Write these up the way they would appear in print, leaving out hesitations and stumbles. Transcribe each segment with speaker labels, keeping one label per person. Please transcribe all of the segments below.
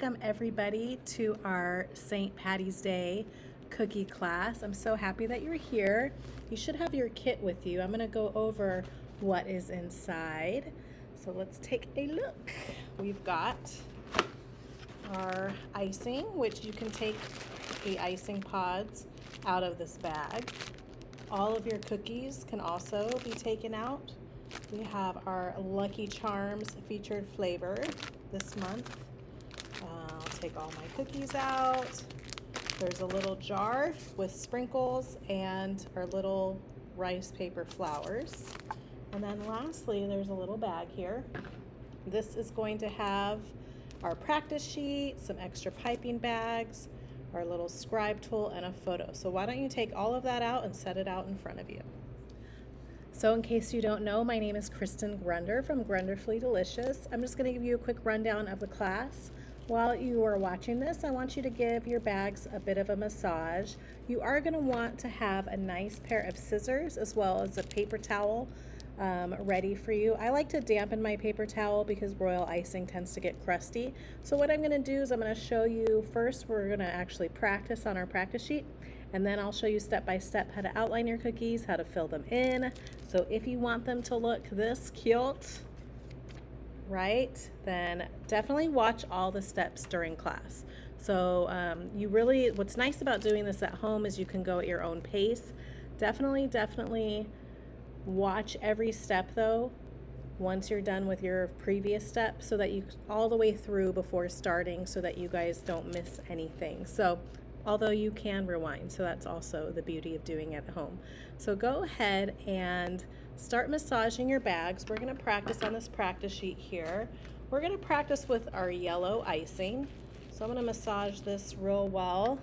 Speaker 1: welcome everybody to our St. Patty's Day cookie class. I'm so happy that you're here. You should have your kit with you. I'm going to go over what is inside. So let's take a look. We've got our icing, which you can take the icing pods out of this bag. All of your cookies can also be taken out. We have our Lucky Charms featured flavor this month. I'll take all my cookies out. There's a little jar with sprinkles and our little rice paper flowers. And then lastly, there's a little bag here. This is going to have our practice sheet, some extra piping bags, our little scribe tool, and a photo. So why don't you take all of that out and set it out in front of you. So in case you don't know, my name is Kristen Grunder from Grunderfully Delicious. I'm just going to give you a quick rundown of the class. While you are watching this, I want you to give your bags a bit of a massage. You are going to want to have a nice pair of scissors as well as a paper towel ready for you. I like to dampen my paper towel because royal icing tends to get crusty. So what I'm going to do is I'm going to show you first, we're going to actually practice on our practice sheet, and then I'll show you step by step how to outline your cookies, how to fill them in. So if you want them to look this cute, right, then definitely watch all the steps during class. So what's nice about doing this at home is you can go at your own pace. Definitely watch every step though once you're done with your previous step, so that you all the way through before starting, so that you guys don't miss anything. So although you can rewind, so that's also the beauty of doing it at home. So go ahead and start massaging your bags. We're going to practice on this practice sheet here. We're going to practice with our yellow icing. So I'm going to massage this real well.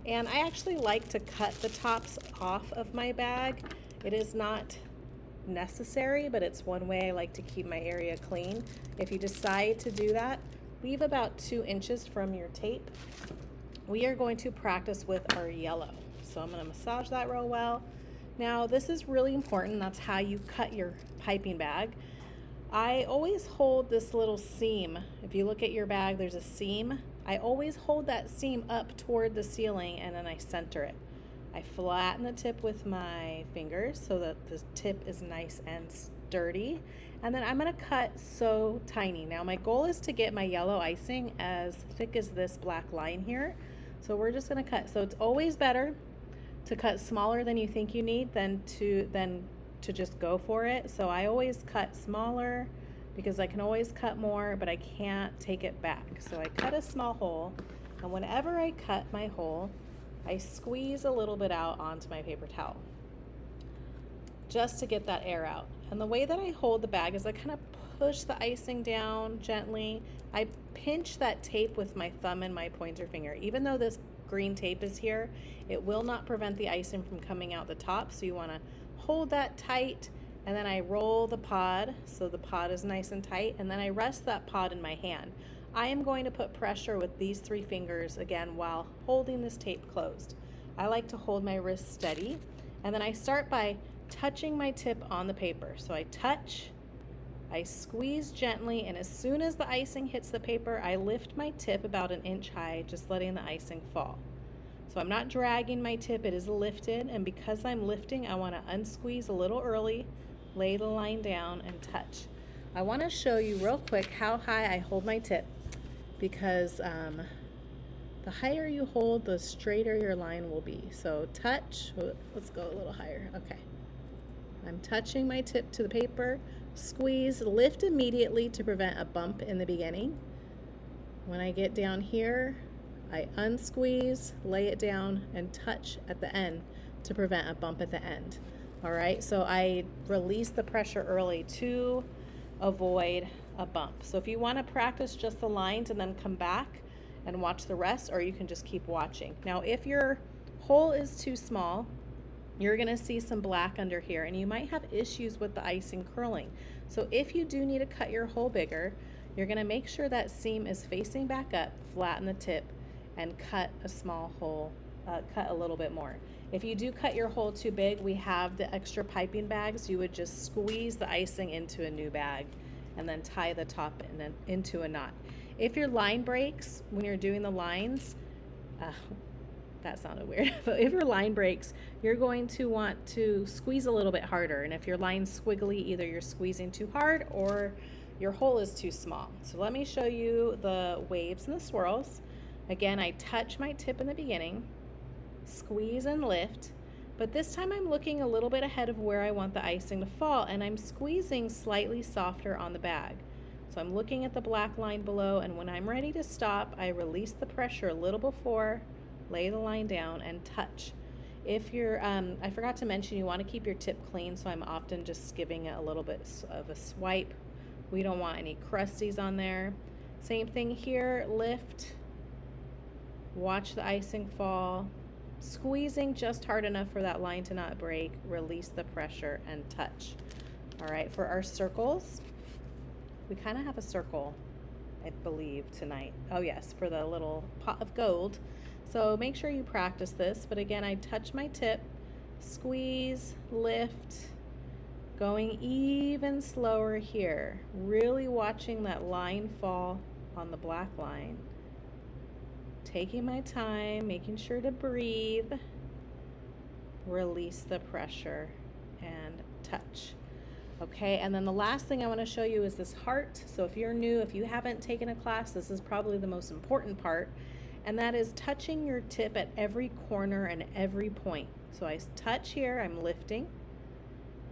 Speaker 1: And I actually like to cut the tops off of my bag. It is not necessary, but it's one way I like to keep my area clean. If you decide to do that, leave about 2 inches from your tape. We are going to practice with our yellow. So I'm going to massage that real well. Now this is really important. That's how you cut your piping bag. I always hold this little seam. If you look at your bag, there's a seam. I always hold that seam up toward the ceiling and then I center it. I flatten the tip with my fingers so that the tip is nice and sturdy. And then I'm going to cut so tiny. Now my goal is to get my yellow icing as thick as this black line here. So we're just going to cut. So it's always better to cut smaller than you think you need than to just go for it. So I always cut smaller because I can always cut more, but I can't take it back. So I cut a small hole, and whenever I cut my hole, I squeeze a little bit out onto my paper towel just to get that air out. And the way that I hold the bag is I kind of push the icing down gently. I pinch that tape with my thumb and my pointer finger. Even though this green tape is here, it will not prevent the icing from coming out the top. So you want to hold that tight, and then I roll the pod so the pod is nice and tight, and then I rest that pod in my hand. I am going to put pressure with these 3 fingers again while holding this tape closed. I like to hold my wrist steady, and then I start by touching my tip on the paper. So I touch, I squeeze gently, and as soon as the icing hits the paper, I lift my tip about 1 inch high, just letting the icing fall. So I'm not dragging my tip, it is lifted, and because I'm lifting, I want to unsqueeze a little early, lay the line down, and touch. I want to show you real quick how high I hold my tip, because the higher you hold, the straighter your line will be. So touch, let's go a little higher. Okay. I'm touching my tip to the paper, squeeze, lift immediately to prevent a bump in the beginning. When I get down here, I unsqueeze, lay it down, and touch at the end to prevent a bump at the end. All right, so I release the pressure early to avoid a bump. So if you want to practice just the lines and then come back and watch the rest, or you can just keep watching. Now if your hole is too small, you're going to see some black under here, and you might have issues with the icing curling. So if you do need to cut your hole bigger, you're going to make sure that seam is facing back up, flatten the tip, and cut a small hole, cut a little bit more. If you do cut your hole too big, we have the extra piping bags. You would just squeeze the icing into a new bag and then tie the top into a knot. If your line breaks when you're doing the lines, uh, that sounded weird, but if your line breaks, you're going to want to squeeze a little bit harder. And if your line's squiggly, either you're squeezing too hard or your hole is too small. So let me show you the waves and the swirls. Again, I touch my tip in the beginning, squeeze and lift, but this time I'm looking a little bit ahead of where I want the icing to fall, and I'm squeezing slightly softer on the bag. So I'm looking at the black line below, and when I'm ready to stop, I release the pressure a little before, lay the line down, and touch. If you're, I forgot to mention, you want to keep your tip clean, so I'm often just giving it a little bit of a swipe. We don't want any crusties on there. Same thing here, lift, watch the icing fall, squeezing just hard enough for that line to not break, release the pressure, and touch. All right, for our circles, we kind of have a circle, I believe, tonight. Oh yes, for the little pot of gold. So make sure you practice this, but again, I touch my tip, squeeze, lift, going even slower here, really watching that line fall on the black line. Taking my time, making sure to breathe, release the pressure, and touch. Okay, and then the last thing I want to show you is this heart. So if you're new, if you haven't taken a class, this is probably the most important part, and that is touching your tip at every corner and every point. So I touch here, I'm lifting,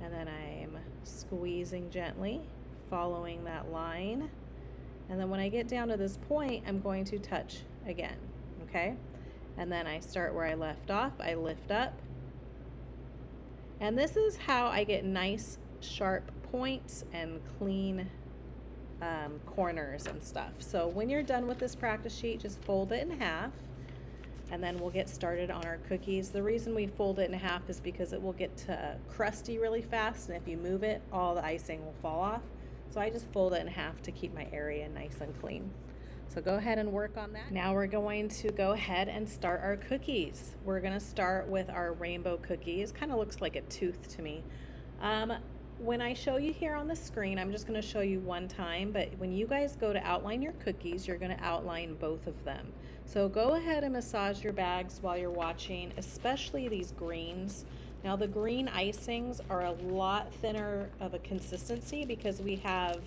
Speaker 1: and then I'm squeezing gently, following that line, and then when I get down to this point, I'm going to touch again, okay? And then I start where I left off, I lift up, and this is how I get nice sharp points and clean corners and stuff. So when you're done with this practice sheet, just fold it in half, and then we'll get started on our cookies. The reason we fold it in half is because it will get crusty really fast, and if you move it, all the icing will fall off. So I just fold it in half to keep my area nice and clean. So go ahead and work on that. Now we're going to go ahead and start our cookies. We're gonna start with our rainbow cookies. Kind of looks like a tooth to me. When I show you here on the screen, I'm just gonna show you one time, but when you guys go to outline your cookies, you're gonna outline both of them. So go ahead and massage your bags while you're watching, especially these greens. Now the green icings are a lot thinner of a consistency because we have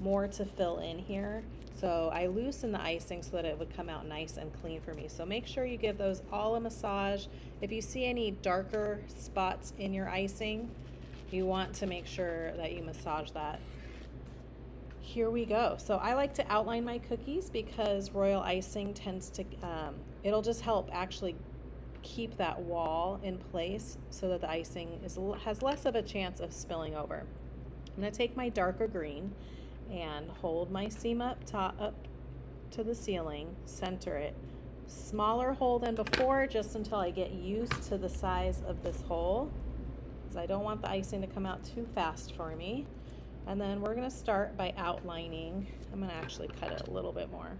Speaker 1: more to fill in here. So I loosen the icing so that it would come out nice and clean for me. So make sure you give those all a massage. If you see any darker spots in your icing, you want to make sure that you massage that. Here we go. So I like to outline my cookies because royal icing tends to, it'll just help actually keep that wall in place so that the icing has less of a chance of spilling over. I'm gonna take my darker green and hold my seam up to the ceiling, center it. Smaller hole than before, just until I get used to the size of this hole, because I don't want the icing to come out too fast for me. And then we're gonna start by outlining. I'm gonna actually cut it a little bit more.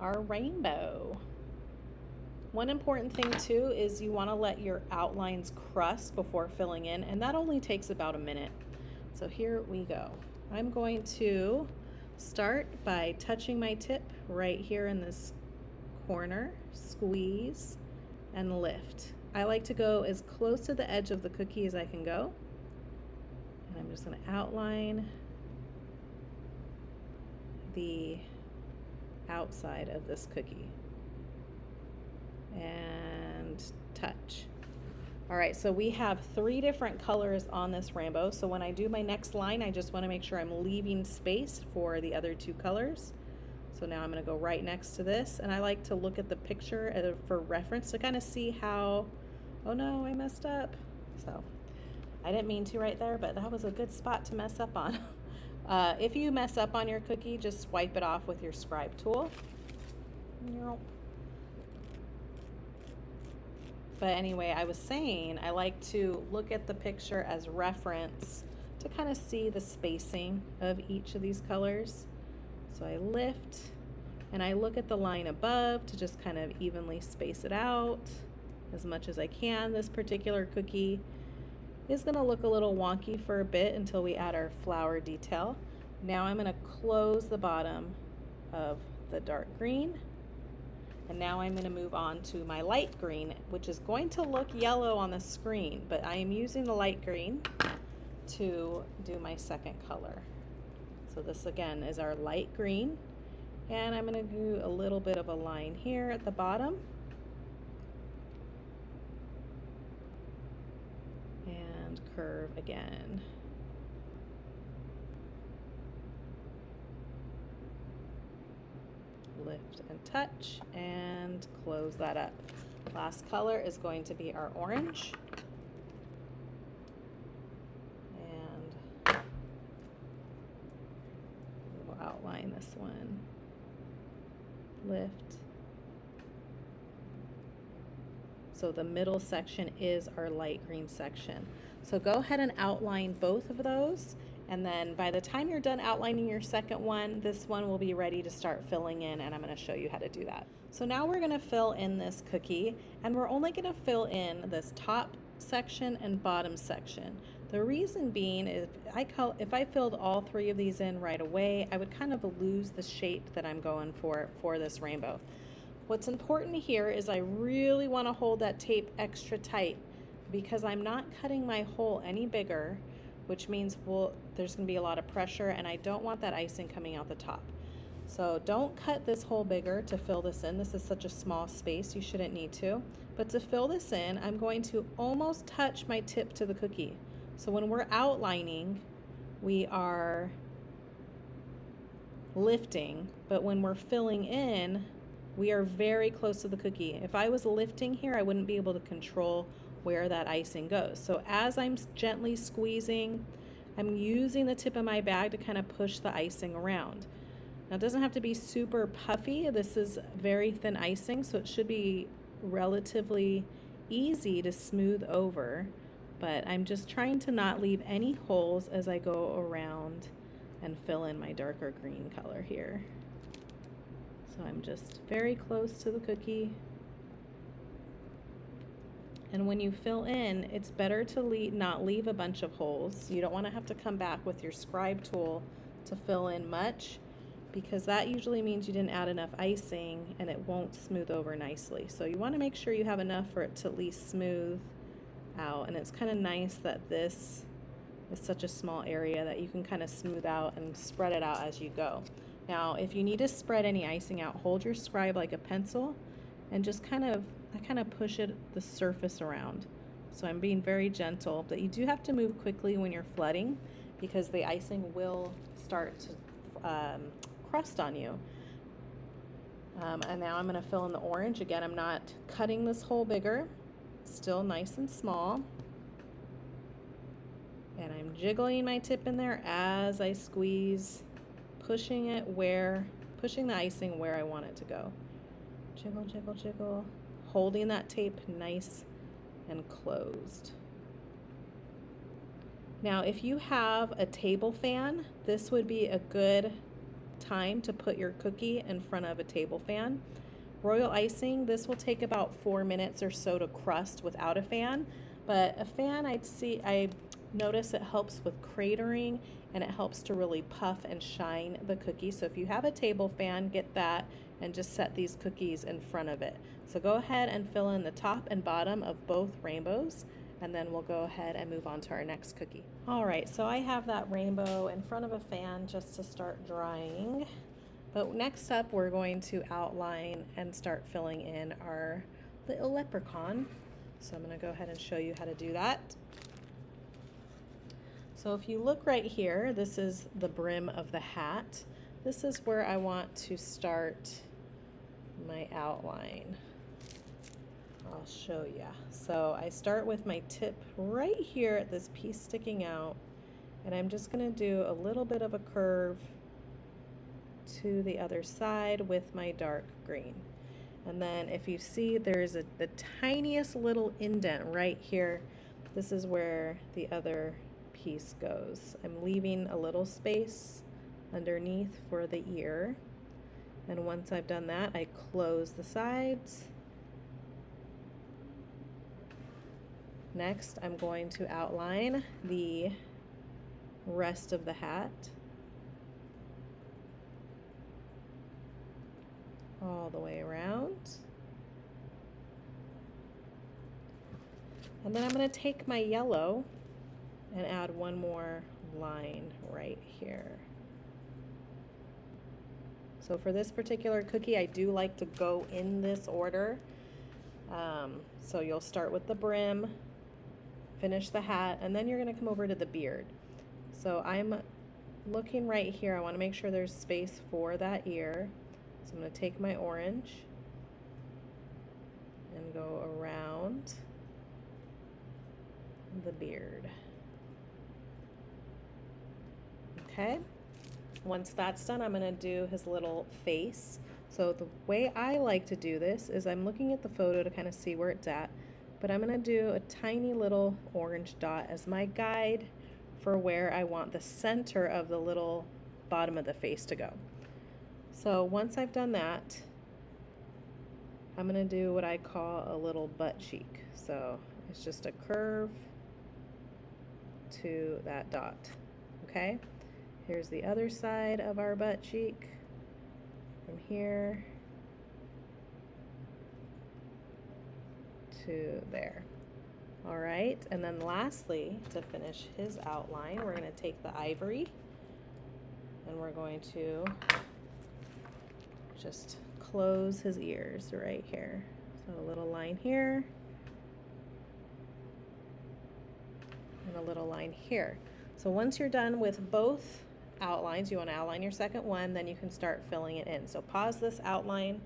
Speaker 1: Our rainbow. One important thing too is you wanna let your outlines crust before filling in, and that only takes about a minute. So here we go. I'm going to start by touching my tip right here in this corner, squeeze and lift. I like to go as close to the edge of the cookie as I can go. And I'm just going to outline the outside of this cookie and touch. All right, so we have 3 different colors on this rainbow. So when I do my next line, I just want to make sure I'm leaving space for the other 2 colors. So now I'm going to go right next to this, and I like to look at the picture for reference to kind of see how, oh no, I messed up. So I didn't mean to right there, but that was a good spot to mess up on. If you mess up on your cookie, just wipe it off with your scribe tool. But anyway, I was saying I like to look at the picture as reference to kind of see the spacing of each of these colors. So I lift and I look at the line above to just kind of evenly space it out as much as I can. This particular cookie is going to look a little wonky for a bit until we add our flower detail. Now I'm going to close the bottom of the dark green. And now I'm going to move on to my light green, which is going to look yellow on the screen, but I am using the light green to do my second color. So this again is our light green, and I'm going to do a little bit of a line here at the bottom. And curve again. Lift and touch and close that up. Last color is going to be our orange. And we'll outline this one. Lift. So the middle section is our light green section. So go ahead and outline both of those, and then by the time you're done outlining your second one, this one will be ready to start filling in, and I'm going to show you how to do that. So now we're going to fill in this cookie, and we're only going to fill in this top section and bottom section. The reason being is if I filled all three of these in right away, I would kind of lose the shape that I'm going for this rainbow. What's important here is I really want to hold that tape extra tight because I'm not cutting my hole any bigger, which means there's going to be a lot of pressure, and I don't want that icing coming out the top. So don't cut this hole bigger to fill this in. This is such a small space, you shouldn't need to. But to fill this in, I'm going to almost touch my tip to the cookie. So when we're outlining, we are lifting, but when we're filling in, we are very close to the cookie. If I was lifting here, I wouldn't be able to control where that icing goes. So as I'm gently squeezing, I'm using the tip of my bag to kind of push the icing around. Now it doesn't have to be super puffy. This is very thin icing, so it should be relatively easy to smooth over, but I'm just trying to not leave any holes as I go around and fill in my darker green color here. So I'm just very close to the cookie. And when you fill in, it's better to not leave a bunch of holes. You don't want to have to come back with your scribe tool to fill in much, because that usually means you didn't add enough icing and it won't smooth over nicely. So you want to make sure you have enough for it to at least smooth out. And it's kind of nice that this is such a small area that you can kind of smooth out and spread it out as you go. Now, if you need to spread any icing out, hold your scribe like a pencil and just I kind of push the surface around. So I'm being very gentle, but you do have to move quickly when you're flooding because the icing will start to crust on you. And now I'm going to fill in the orange. Again, I'm not cutting this hole bigger, still nice and small. And I'm jiggling my tip in there as I squeeze, pushing the icing where I want it to go. Jiggle, jiggle, jiggle, holding that tape nice and closed. Now, if you have a table fan, this would be a good time to put your cookie in front of a table fan. Royal icing, this will take about 4 minutes or so to crust without a fan, but a fan I notice it helps with cratering and it helps to really puff and shine the cookie. So if you have a table fan, get that and just set these cookies in front of it. So go ahead and fill in the top and bottom of both rainbows, and then we'll go ahead and move on to our next cookie. All right, so I have that rainbow in front of a fan just to start drying. But next up, we're going to outline and start filling in our little leprechaun. So I'm going to go ahead and show you how to do that. So if you look right here, this is the brim of the hat. This is where I want to start my outline. I'll show you. So I start with my tip right here at this piece sticking out, and I'm just going to do a little bit of a curve to the other side with my dark green. And then if you see, there's the tiniest little indent right here. This is where the other piece goes. I'm leaving a little space underneath for the ear. And once I've done that, I close the sides. Next, I'm going to outline the rest of the hat. all the way around. And then I'm going to take my yellow and add one more line right here. So for this particular cookie, I do like to go in this order. So you'll start with the brim, finish the hat, and then you're going to come over to the beard. So I'm looking right here. I want to make sure there's space for that ear. So I'm going to take my orange and go around the beard. Okay. Once that's done, I'm going to do his little face. So the way I like to do this is I'm looking at the photo to kind of see where it's at, but I'm going to do a tiny little orange dot as my guide for where I want the center of the little bottom of the face to go. So once I've done that, I'm going to do what I call a little butt cheek. So it's just a curve to that dot. Okay? Here's the other side of our butt cheek. From here to there. All right, and then lastly, to finish his outline, we're going to take the ivory and we're going to just close his ears right here. So a little line here and a little line here. So once you're done with both outlines, you want to outline your second one, then you can start filling it in. So pause this outline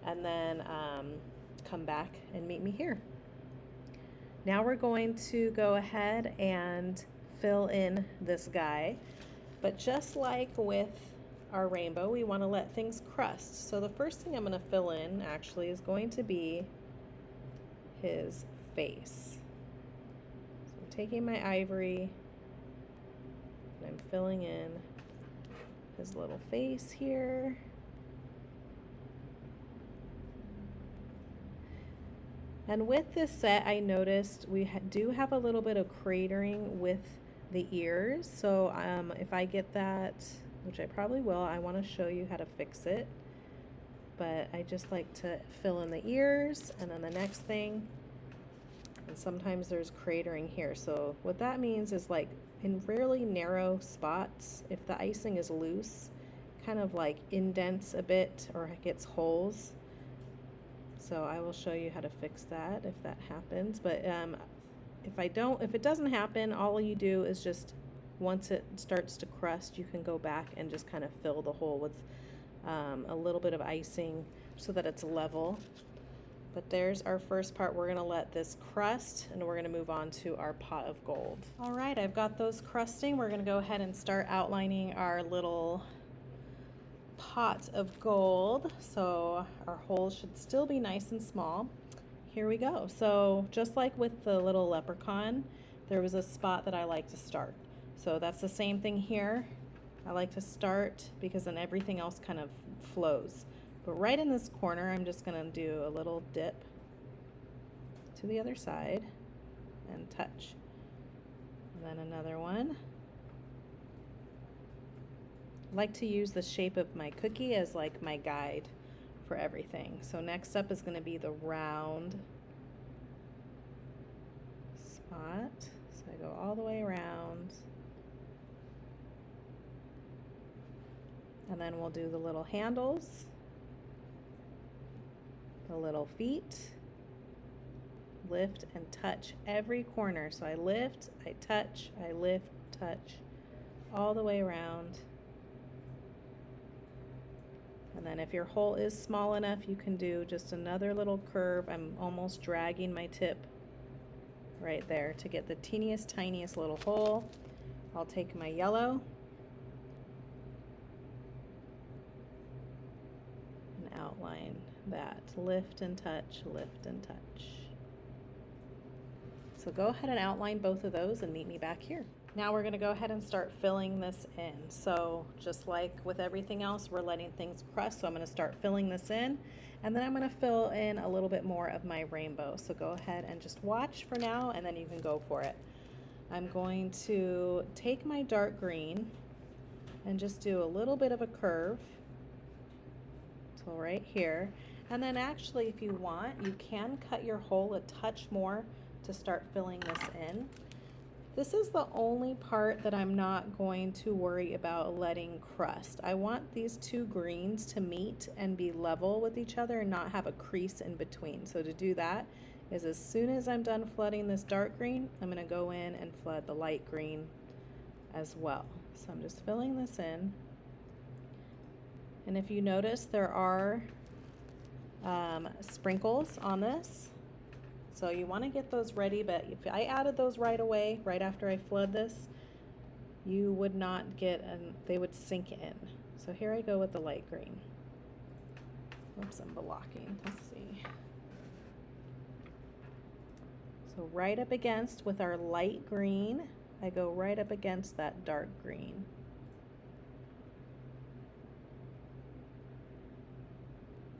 Speaker 1: and then come back and meet me here. Now we're going to go ahead and fill in this guy, but just like with our rainbow, we want to let things crust. So the first thing I'm going to fill in actually is going to be his face. So I'm taking my ivory and I'm filling in his little face here. And with this set, I noticed we do have a little bit of cratering with the ears. So if I get that, which I probably will, I want to show you how to fix it. But I just like to fill in the ears, and then the next thing, and sometimes there's cratering here. So what that means is, like, in really narrow spots, if the icing is loose, kind of like indents a bit or it gets holes. So I will show you how to fix that if that happens. But if it doesn't happen, all you do is just, once it starts to crust, you can go back and just kind of fill the hole with a little bit of icing so that it's level. But there's our first part. We're going to let this crust and we're going to move on to our pot of gold. All right, I've got those crusting. We're going to go ahead and start outlining our little pot of gold. So our holes should still be nice and small. Here we go. So just like with the little leprechaun, there was a spot that I like to start. So that's the same thing here. I like to start because then everything else kind of flows. But right in this corner, I'm just going to do a little dip to the other side and touch. And then another one. I like to use the shape of my cookie as like my guide for everything. So next up is going to be the round spot. So I go all the way around. And then we'll do the little handles, the little feet, lift and touch every corner. So I lift, I lift, touch, all the way around. And then if your hole is small enough, you can do just another little curve. I'm almost dragging my tip right there to get the teeniest, tiniest little hole. I'll take my yellow and outline that. Lift and touch, lift and touch. So go ahead and outline both of those and meet me back here. Now we're going to go ahead and start filling this in. So just like with everything else, we're letting things crust. So I'm going to start filling this in, and then I'm going to fill in a little bit more of my rainbow. So go ahead and just watch for now, and then you can go for it. I'm going to take my dark green and just do a little bit of a curve to So right here. And then actually, if you want, you can cut your hole a touch more to start filling this in. This is the only part that I'm not going to worry about letting crust. I want these two greens to meet and be level with each other and not have a crease in between. So to do that is as soon as I'm done flooding this dark green, I'm going to go in and flood the light green as well. So I'm just filling this in. And if you notice, there are sprinkles on this. So you want to get those ready, but if I added those right away, right after I flood this, you would not get, they would sink in. So here I go with the light green. Oops, I'm blocking. Let's see. So right up against with our light green, I go right up against that dark green.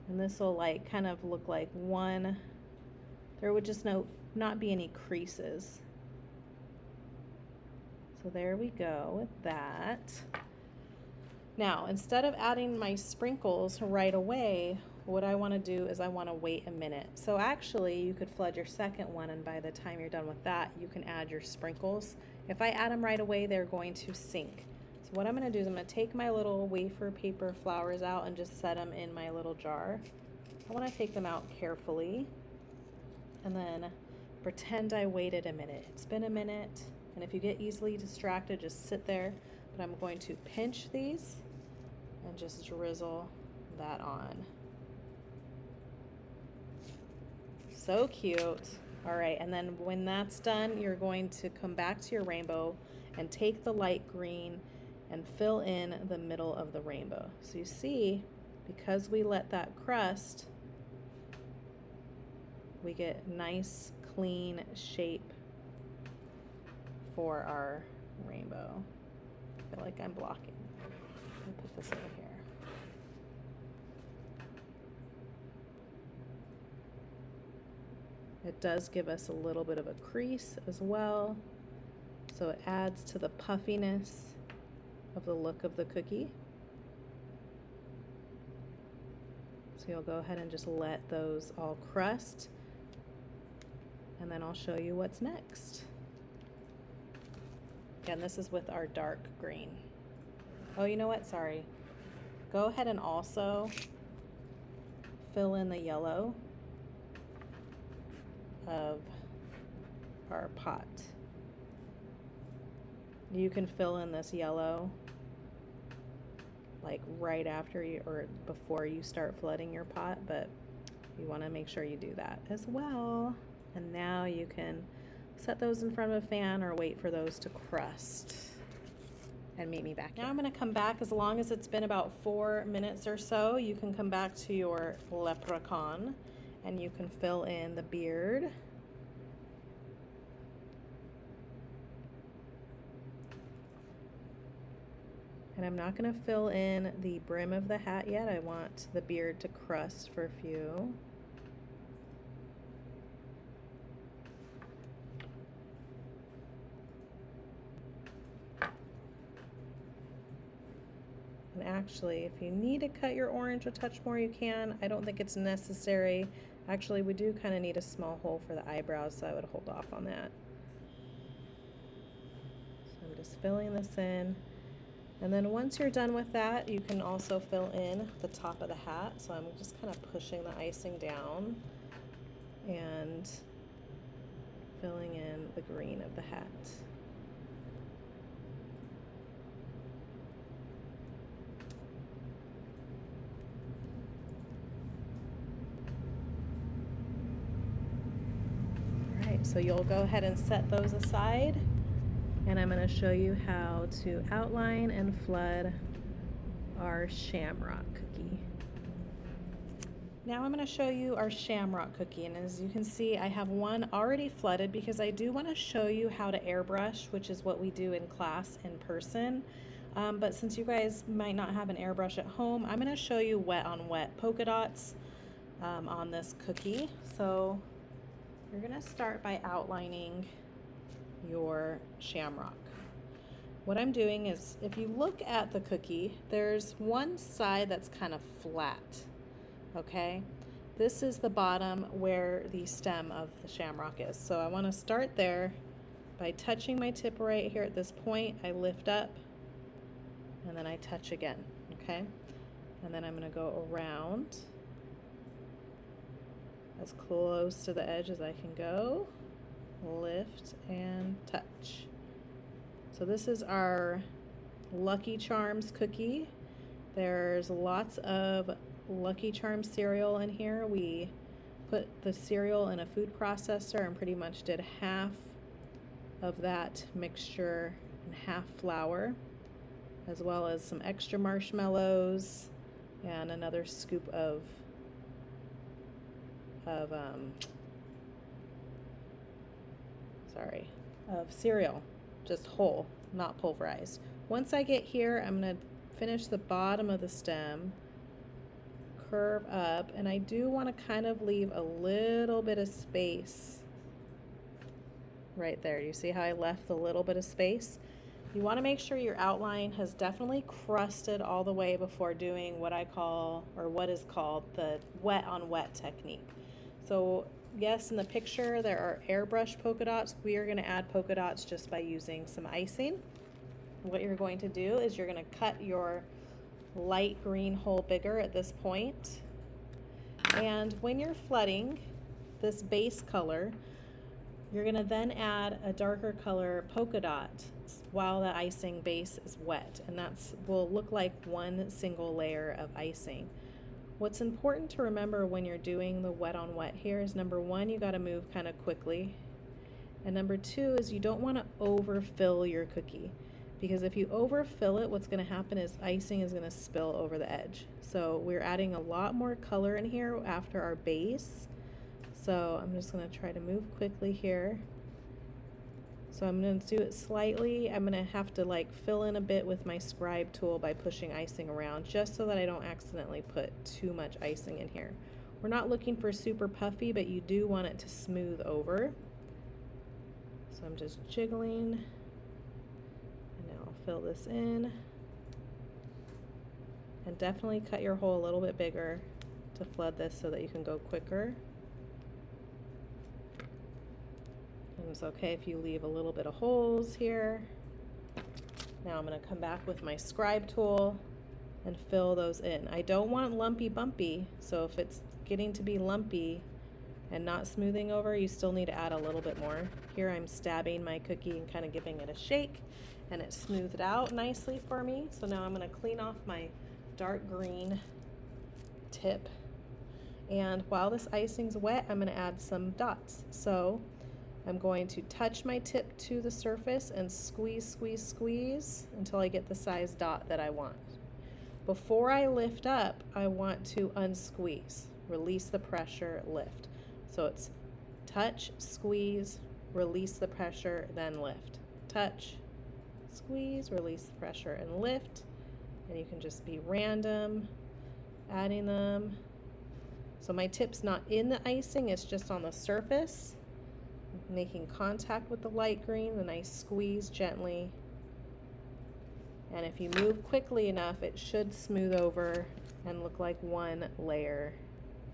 Speaker 1: And this will like kind of look like one, there would just not be any creases. So there we go with that. Now, instead of adding my sprinkles right away, what I want to do is I want to wait a minute. So actually, you could flood your second one, and by the time you're done with that, you can add your sprinkles. If I add them right away, they're going to sink. So what I'm going to do is I'm going to take my little wafer paper flowers out and just set them in my little jar. I want to take them out carefully and then pretend I waited a minute. It's been a minute, and if you get easily distracted, just sit there. But I'm going to pinch these and just drizzle that on. So cute. All right, and then when that's done, you're going to come back to your rainbow and take the light green and fill in the middle of the rainbow. So you see, because we let that crust, we get nice, clean shape for our rainbow. I feel like I'm blocking. Let me put this over here. It does give us a little bit of a crease as well, so it adds to the puffiness of the look of the cookie. So you'll go ahead and just let those all crust, and then I'll show you what's next. Again, this is with our dark green. Oh, you know what? Sorry. Go ahead and also fill in the yellow of our pot. You can fill in this yellow like right after you or before you start flooding your pot, but you want to make sure you do that as well. And now you can set those in front of a fan or wait for those to crust and meet me back here. Now I'm going to come back. As long as it's been about 4 minutes or so, you can come back to your leprechaun and you can fill in the beard. And I'm not going to fill in the brim of the hat yet. I want the beard to crust for a few. And actually, if you need to cut your orange a touch more, you can. I don't think it's necessary. Actually, we do kind of need a small hole for the eyebrows, so I would hold off on that. So I'm just filling this in. And then once you're done with that, you can also fill in the top of the hat. So I'm just kind of pushing the icing down and filling in the green of the hat. All right, so you'll go ahead and set those aside. And I'm going to show you how to outline and flood our shamrock cookie. Now I'm going to show you our shamrock cookie, and as you can see, I have one already flooded because I do want to show you how to airbrush, which is what we do in class in person. But since you guys might not have an airbrush at home, I'm going to show you wet on wet polka dots on this cookie. So you're going to start by outlining your shamrock. What I'm doing is, if you look at the cookie, there's one side that's kind of flat. okay? This is the bottom where the stem of the shamrock is. So I want to start there by touching my tip right here at this point. I lift up and then I touch again, okay? And then I'm going to go around as close to the edge as I can go, lift and touch. So this is our Lucky Charms cookie. There's lots of Lucky Charms cereal in here. We put the cereal in a food processor and pretty much did half of that mixture and half flour, as well as some extra marshmallows and another scoop of cereal, just whole, not pulverized. Once I get here, I'm going to finish the bottom of the stem, curve up, and I do want to kind of leave a little bit of space right there. You see how I left a little bit of space? You want to make sure your outline has definitely crusted all the way before doing what I call, or what is called, the wet on wet technique. So yes, in the picture there are airbrush polka dots. We are going to add polka dots just by using some icing. What you're going to do is you're going to cut your light green hole bigger at this point. And when you're flooding this base color, you're going to then add a darker color polka dot while the icing base is wet, and that's will look like one single layer of icing. What's important to remember when you're doing the wet on wet here is, number one, you got to move kind of quickly, and number two is you don't want to overfill your cookie, because if you overfill it, what's going to happen is icing is going to spill over the edge. So we're adding a lot more color in here after our base. So I'm just going to try to move quickly here. So I'm going to do it slightly. I'm going to have to like fill in a bit with my scribe tool by pushing icing around, just so that I don't accidentally put too much icing in here. We're not looking for super puffy, but you do want it to smooth over. So I'm just jiggling, and now I'll fill this in. And definitely cut your hole a little bit bigger to flood this so that you can go quicker. And it's okay if you leave a little bit of holes here. Now I'm going to come back with my scribe tool and fill those in. I don't want lumpy bumpy, so if it's getting to be lumpy and not smoothing over, you still need to add a little bit more. Here I'm stabbing my cookie and kind of giving it a shake, and it smoothed out nicely for me. So now I'm going to clean off my dark green tip, and while this icing's wet, I'm going to add some dots. So I'm going to touch my tip to the surface and squeeze, squeeze, squeeze until I get the size dot that I want. Before I lift up, I want to unsqueeze, release the pressure, lift. So it's touch, squeeze, release the pressure, then lift. Touch, squeeze, release the pressure, and lift. And you can just be random, adding them. So my tip's not in the icing, it's just on the surface, making contact with the light green, then I squeeze gently. And if you move quickly enough, it should smooth over and look like one layer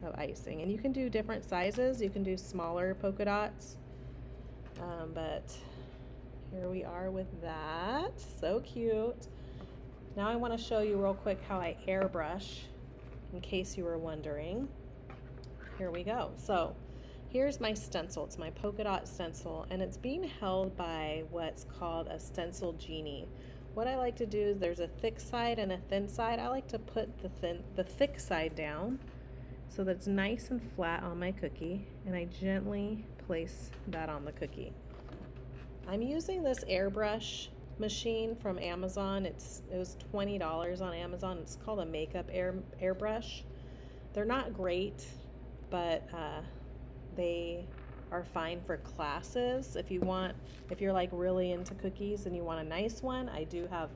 Speaker 1: of icing. And you can do different sizes. You can do smaller polka dots, but here we are with that. So cute. Now I want to show you real quick how I airbrush, in case you were wondering. Here we go. So here's my stencil. It's my polka dot stencil, and it's being held by what's called a stencil genie. What I like to do is, there's a thick side and a thin side. I like to put the thick side down so that it's nice and flat on my cookie, and I gently place that on the cookie. I'm using this airbrush machine from Amazon. It was $20 on Amazon. It's called a makeup airbrush. They're not great, but they are fine for classes. If you're like really into cookies and you want a nice one, I do have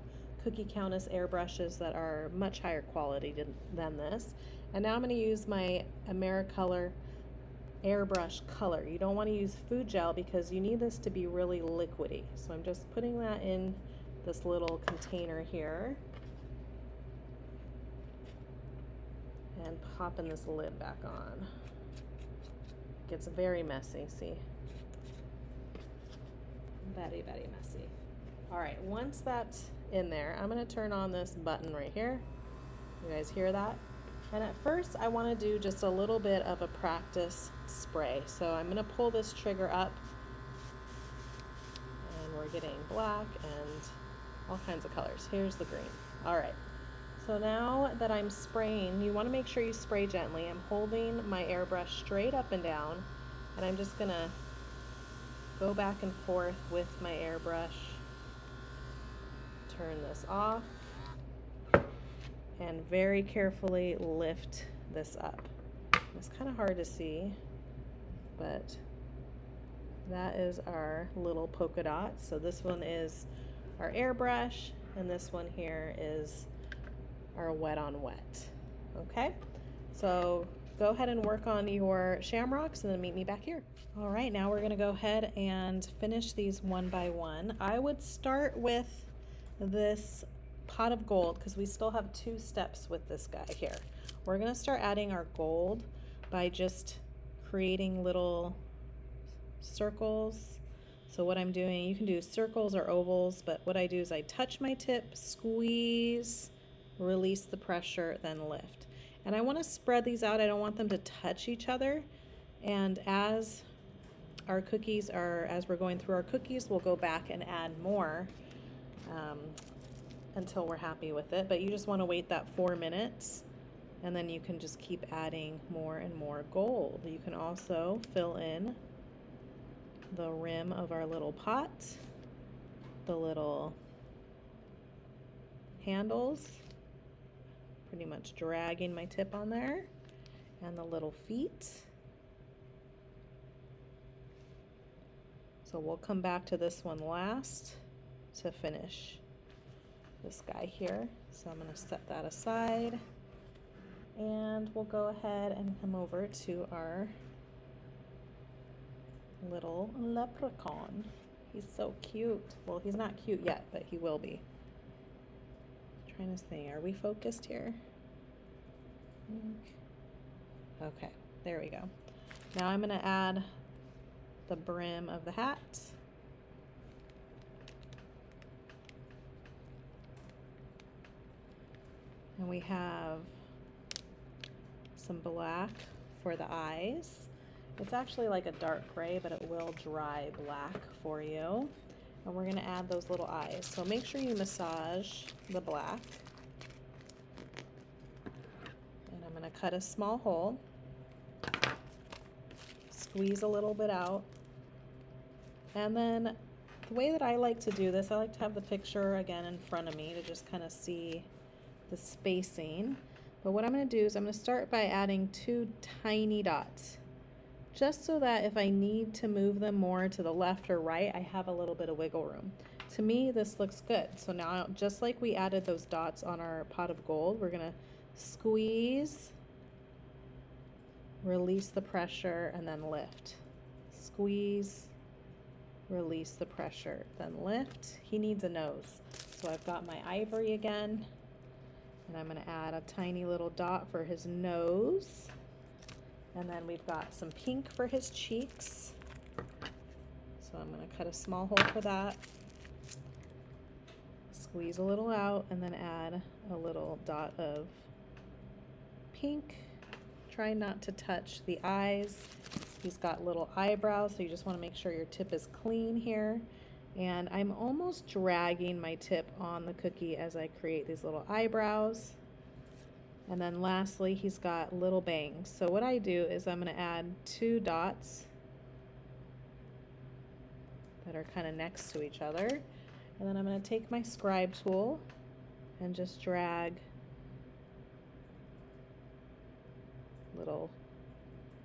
Speaker 1: Cookie Countess airbrushes that are much higher quality than this. And now I'm going to use my AmeriColor airbrush color. You don't want to use food gel because you need this to be really liquidy. So I'm just putting that in this little container here. and popping this lid back on. Gets very messy, see? Very, very messy. All right, once that's in there, I'm gonna turn on this button right here. You guys hear that? And at first I wanna do just a little bit of a practice spray. So I'm gonna pull this trigger up, and we're getting black and all kinds of colors. Here's the green. All right, so now that I'm spraying, you wanna make sure you spray gently. I'm holding my airbrush straight up and down, and I'm just gonna go back and forth with my airbrush. Turn this off and very carefully lift this up. It's kind of hard to see, but that is our little polka dots. So this one is our airbrush, and this one here is our wet on wet. Okay, so go ahead and work on your shamrocks and then meet me back here. All right, now we're gonna go ahead and finish these one by one. I would start with this pot of gold because we still have 2 steps with this guy here. We're gonna start adding our gold by just creating little circles. So what I'm doing, you can do circles or ovals, but what I do is I touch my tip, squeeze, release the pressure, then lift. And I want to spread these out. I don't want them to touch each other. And as our cookies are, as we're going through our cookies, we'll go back and add more until we're happy with it. But you just want to wait that 4 minutes, and then you can just keep adding more and more gold. You can also fill in the rim of our little pot, the little handles, pretty much dragging my tip on there, and the little feet. So we'll come back to this one last to finish this guy here. So I'm going to set that aside, and we'll go ahead and come over to our little leprechaun. He's so cute. Well, he's not cute yet, but he will be. Trying to think, are we focused here? Okay, there we go. Now I'm going to add the brim of the hat. And we have some black for the eyes. It's actually like a dark gray, but it will dry black for you. And we're gonna add those little eyes. So make sure you massage the black. And I'm gonna cut a small hole, squeeze a little bit out. And then the way that I like to do this, I like to have the picture again in front of me to just kind of see the spacing. But what I'm gonna do is I'm gonna start by adding 2 tiny dots, just so that if I need to move them more to the left or right, I have a little bit of wiggle room. To me, this looks good. So now, just like we added those dots on our pot of gold, we're gonna squeeze, release the pressure, and then lift. Squeeze, release the pressure, then lift. He needs a nose. So I've got my ivory again, and I'm gonna add a tiny little dot for his nose. And then we've got some pink for his cheeks. So I'm going to cut a small hole for that. Squeeze a little out, and then add a little dot of pink. Try not to touch the eyes. He's got little eyebrows, so you just want to make sure your tip is clean here. And I'm almost dragging my tip on the cookie as I create these little eyebrows. And then lastly, he's got little bangs. So what I do is I'm going to add 2 dots that are kind of next to each other. And then I'm going to take my scribe tool and just drag little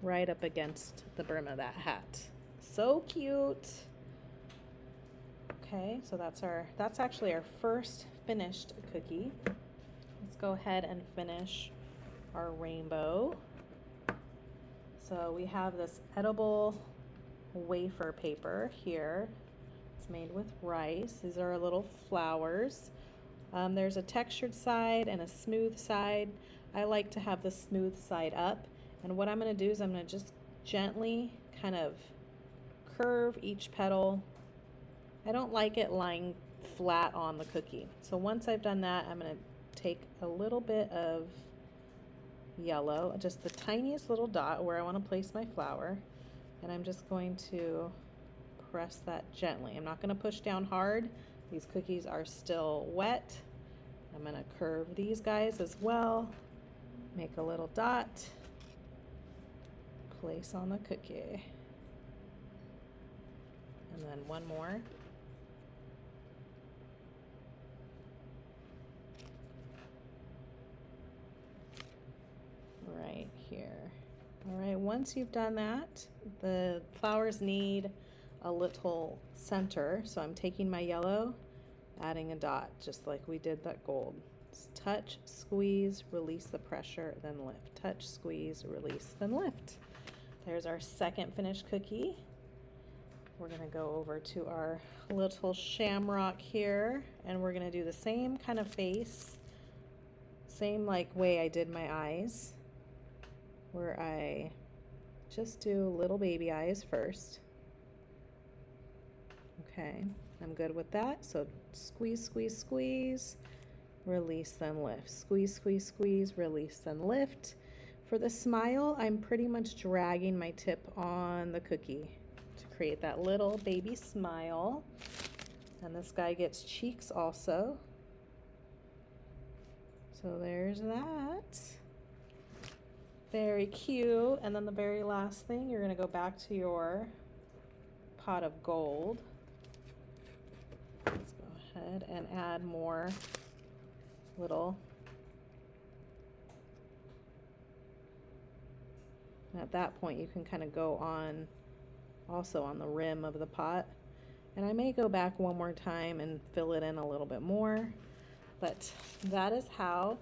Speaker 1: right up against the brim of that hat. So cute. Okay, so that's actually our first finished cookie. Let's go ahead and finish our rainbow. So we have this edible wafer paper here. It's made with rice. These are our little flowers. There's a textured side and a smooth side. I like to have the smooth side up. And what I'm going to do is I'm going to just gently kind of curve each petal. I don't like it lying flat on the cookie. So once I've done that, I'm going to take a little bit of yellow, just the tiniest little dot where I want to place my flower, and I'm just going to press that gently. I'm not going to push down hard. These cookies are still wet. I'm going to curve these guys as well, make a little dot, place on the cookie, and then one more. Right here. All right, once you've done that, the flowers need a little center, so I'm taking my yellow, adding a dot, just like we did that gold. Just touch, squeeze, release the pressure, then lift. Touch, squeeze, release, then lift. There's our second finished cookie. We're gonna go over to our little shamrock here, and we're gonna do the same kind of face, same like way I did my eyes, where I just do little baby eyes first. Okay, I'm good with that. So squeeze, squeeze, squeeze, release, then lift. Squeeze, squeeze, squeeze, release, then lift. For the smile, I'm pretty much dragging my tip on the cookie to create that little baby smile. And this guy gets cheeks also. So there's that. Very cute. And then the very last thing, you're gonna go back to your pot of gold. Let's go ahead and add more little. And at that point, you can kind of go on also on the rim of the pot. And I may go back one more time and fill it in a little bit more. But that is how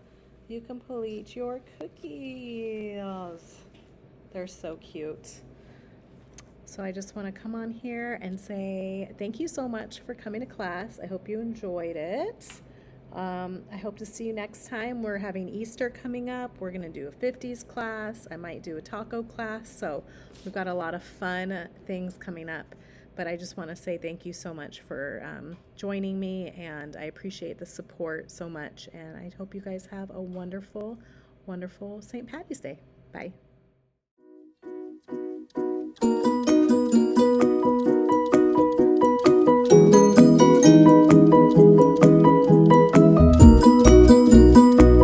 Speaker 1: you complete your cookies. They're so cute. So I just want to come on here and say thank you so much for coming to class. I hope you enjoyed it. I hope to see you next time. We're having Easter coming up. We're going to do a 50s class. I might do a taco class. So we've got a lot of fun things coming up. But I just want to say thank you so much for joining me, and I appreciate the support so much. And I hope you guys have a wonderful, wonderful St. Patty's Day. Bye.